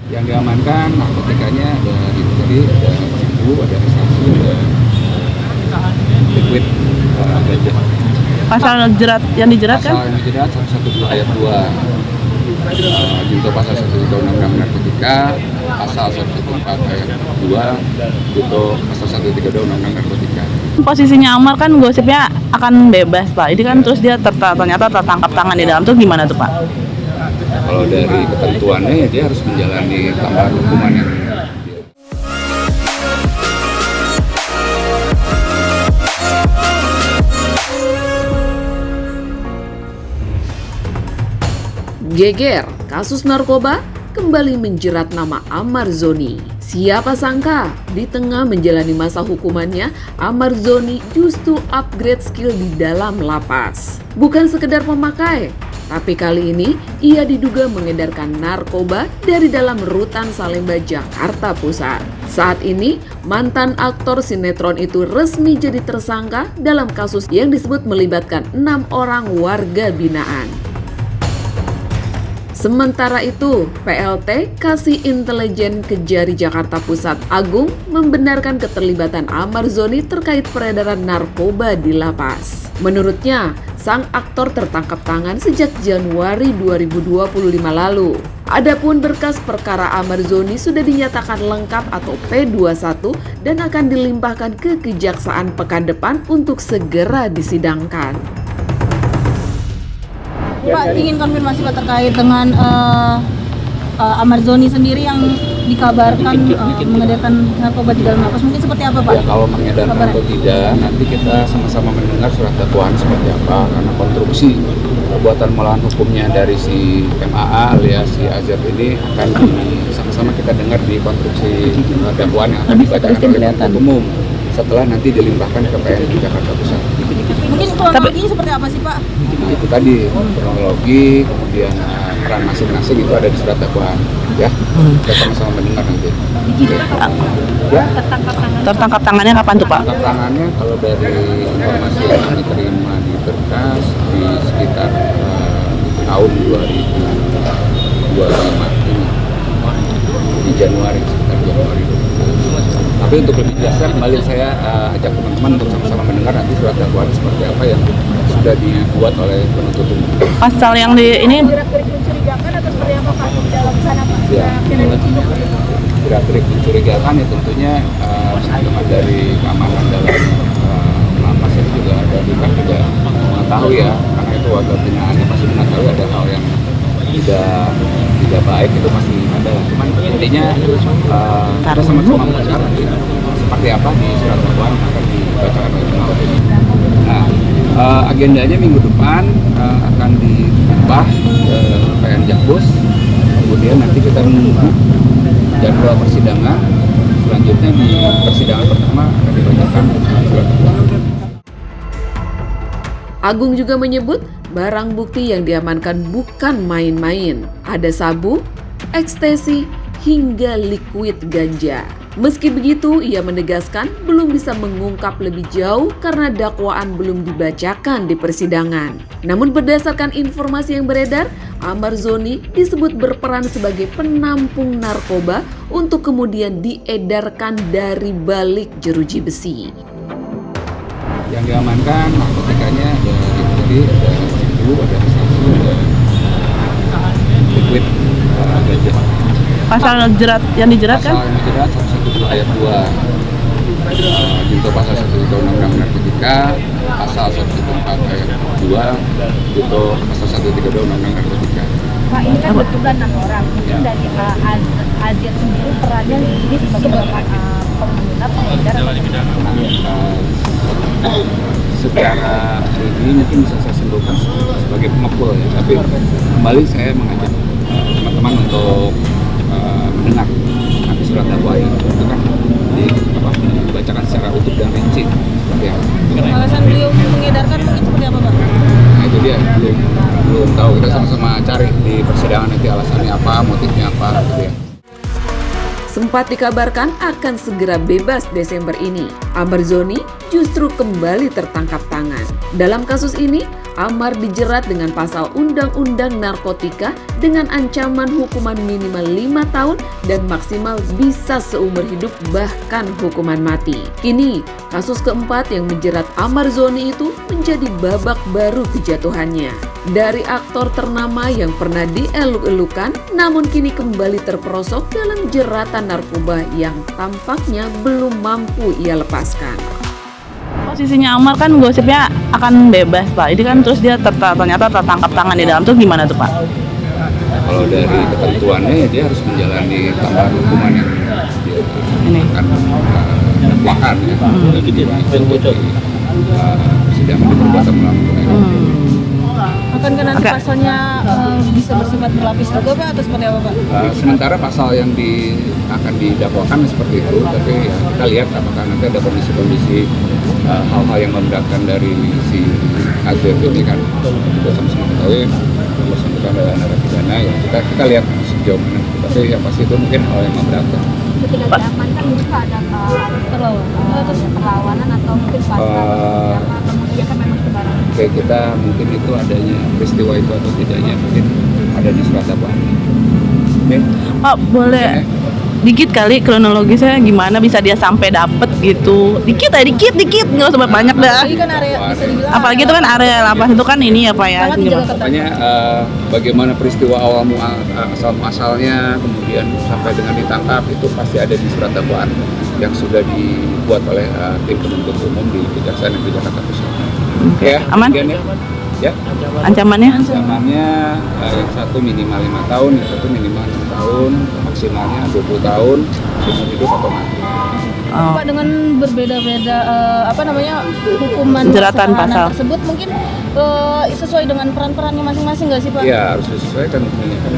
Yang diamankan narkotikanya ada itu tadi, ada sabu, ada sabu, ada liquid ganja. Pasal yang dijerat kan? Pasal yang dijerat 112 ayat 2 junto pasal 1 Undang-Undang Narkotika, pasal 114 ayat 2 junto pasal 132 Undang-Undang Narkotika. Posisinya Amar kan gosipnya akan bebas Pak. Ini kan terus dia ternyata tertangkap tangan di dalam tuh gimana tuh Pak? Kalau dari ketentuannya ya dia harus menjalani tambahan hukuman yang Geger, kasus narkoba kembali menjerat nama Amar Zoni. Siapa sangka, di tengah menjalani masa hukumannya, Amar Zoni justru upgrade skill di dalam lapas. Bukan sekedar pemakai, tapi kali ini ia diduga mengedarkan narkoba dari dalam rutan Salemba, Jakarta Pusat. Saat ini, mantan aktor sinetron itu resmi jadi tersangka dalam kasus yang disebut melibatkan 6 orang warga binaan. Sementara itu, PLT Kasih Intelijen Kejari Jakarta Pusat Agung membenarkan keterlibatan Amar Zoni terkait peredaran narkoba di lapas. Menurutnya, sang aktor tertangkap tangan sejak Januari 2025 lalu. Adapun berkas perkara Amar Zoni sudah dinyatakan lengkap atau P21 dan akan dilimpahkan ke Kejaksaan pekan depan untuk segera disidangkan. Pak, ingin konfirmasi Pak terkait dengan Amar Zoni sendiri yang dikabarkan mengedarkan narkoba di dalam lapas. Mungkin seperti apa Pak? Ya, kalau mengedarkan atau tidak, nanti kita sama-sama mendengar surat dakwaan seperti apa. Karena konstruksi perbuatan melawan hukumnya dari si MAA alias si Azab ini akan sama-sama kita dengar di konstruksi dakwaan yang akan dibacakan oleh penuntut umum setelah nanti dilimpahkan ke PN Jakarta Pusat. Mungkin kronologinya seperti apa sih Pak? Itu tadi kronologi, kemudian peran masing-masing itu ada di surat dakwaan, ya. Kita sama-sama mendengar nanti. Ya. Tertangkap tangannya kapan tuh Pak? Tangkap tangannya kalau dari informasi yang diterima di berkas di sekitar tahun 2025 ini, di Januari, sekitar Januari. Tapi untuk lebih jelasnya kembali saya ajak teman-teman untuk sama-sama mendengar nanti surat dakwaan seperti apa yang sudah dibuat oleh penuntut umum. Pasal yang di ini Gerak-gerik mencurigakan atau seperti apa Pak di dalam sana Pak? Ya, gerak-gerik mencurigakan ya tentunya teman-teman dari keamanan dalam lapas itu juga ada juga mengetahui ya, karena itu warga binaannya pasti mengetahui ada hal yang tidak baik itu pasti ada. Cuman intinya kita sama-sama mendengar seperti apa di surat dakwaan akan dibacakan oleh penuntut umum. Nah, agendanya minggu depan akan dilimpah ke PN Jakpus. Kemudian nanti kita menunggu jadwal persidangan. Selanjutnya di persidangan pertama akan dibacakan surat dakwaan. Agung juga menyebut barang bukti yang diamankan bukan main-main. Ada sabu, ekstasi, hingga liquid ganja. Meski begitu, ia menegaskan belum bisa mengungkap lebih jauh karena dakwaan belum dibacakan di persidangan. Namun berdasarkan informasi yang beredar, Amar Zoni disebut berperan sebagai penampung narkoba untuk kemudian diedarkan dari balik jeruji besi. Yang diamankan narkotikanya ada itu tadi, ada sabu, ada sabu, ada liquid ganja. pasal yang dijerat kan? Pasal yang dijerat 112 ayat 2 junto pasal 1 Undang-Undang Narkotika, pasal 114 ayat 2 junto pasal 132 Undang-Undang Narkotika. Pak, ini kan bertugas 6 orang. Mungkin dari Azir sendiri perannya ini sebagai pengguna pengedar. Secara ini mungkin bisa saya simpulkan sebagai pengepul ya, tapi kembali saya mengajak teman-teman untuk mendengar nanti surat dakwaan itu kan dibacakan secara utuh dan rinci seperti apa. Alasan beliau mengedarkan mungkin seperti apa Pak? Nah itu dia belum tahu, kita sama-sama cari di persidangan nanti alasannya apa, motifnya apa gitu ya. Sempat dikabarkan akan segera bebas Desember ini. Amar Zoni justru kembali tertangkap tangan. Dalam kasus ini, Amar dijerat dengan pasal Undang-Undang Narkotika dengan ancaman hukuman minimal 5 tahun dan maksimal bisa seumur hidup bahkan hukuman mati. Kini, kasus keempat yang menjerat Amar Zoni itu menjadi babak baru kejatuhannya. Dari aktor ternama yang pernah dieluk-elukan, namun kini kembali terperosok dalam jeratan narkoba yang tampaknya belum mampu ia lepaskan. Posisinya Amar kan gosipnya akan bebas Pak. Ini kan terus dia ternyata tertangkap tangan di dalam tuh gimana tuh Pak? Kalau dari ketentuannya ya dia harus menjalani tambahan hukuman yang dia Ini. akan dakwakan ya. Jadi dia untuk persidangan di perbuatan melakukan. Akan nanti pasalnya bisa bersifat berlapis juga Pak atau seperti apa Pak? Sementara pasal yang akan didakwakan seperti itu, tapi ya kita lihat apakah nanti ada kondisi-kondisi hal-hal yang memberatkan dari si Azir ini kan. Kita sama-sama ketahui bersangkutan adalah narapidana ya kita lihat sejauh mana. Tapi yang pasti itu mungkin hal yang memberatkan. Ketika diamankan mungkin ada perlawanan atau mungkin pasal atau mungkin kan memang kebaran. Oke, kita mungkin itu adanya peristiwa itu atau tidaknya mungkin ada di surat dakwaan. Oke. Pak boleh dikit kali kronologisnya gimana bisa dia sampai dapet gitu? Dikit nggak usah banyak dah. Apalagi kan area bisa dibilang Apalagi itu kan area lapas itu kan ini ya Pak ya. sangat dijaga ketat. Makanya bagaimana peristiwa awal asal-muasalnya kemudian sampai dengan ditangkap itu pasti ada di surat dakwaan yang sudah dibuat oleh tim penuntut umum di Kejaksaan Negeri Jakarta Pusat. Oke ya, Aman? sekian ya. Ya. Ancamannya? Ancamannya yang satu minimal 5 tahun, yang satu minimal 6 tahun, maksimalnya 20 tahun, seumur hidup atau mati. Oh. Pak dengan berbeda-beda hukuman Jeratan tahanan pasal tersebut mungkin sesuai dengan peran-perannya masing-masing nggak sih Pak? Iya, harus disesuaikan. Ini kan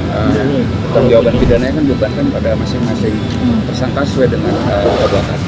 pertanggungjawaban pidananya kan dibebankan pada masing-masing tersangka sesuai dengan perbuatan.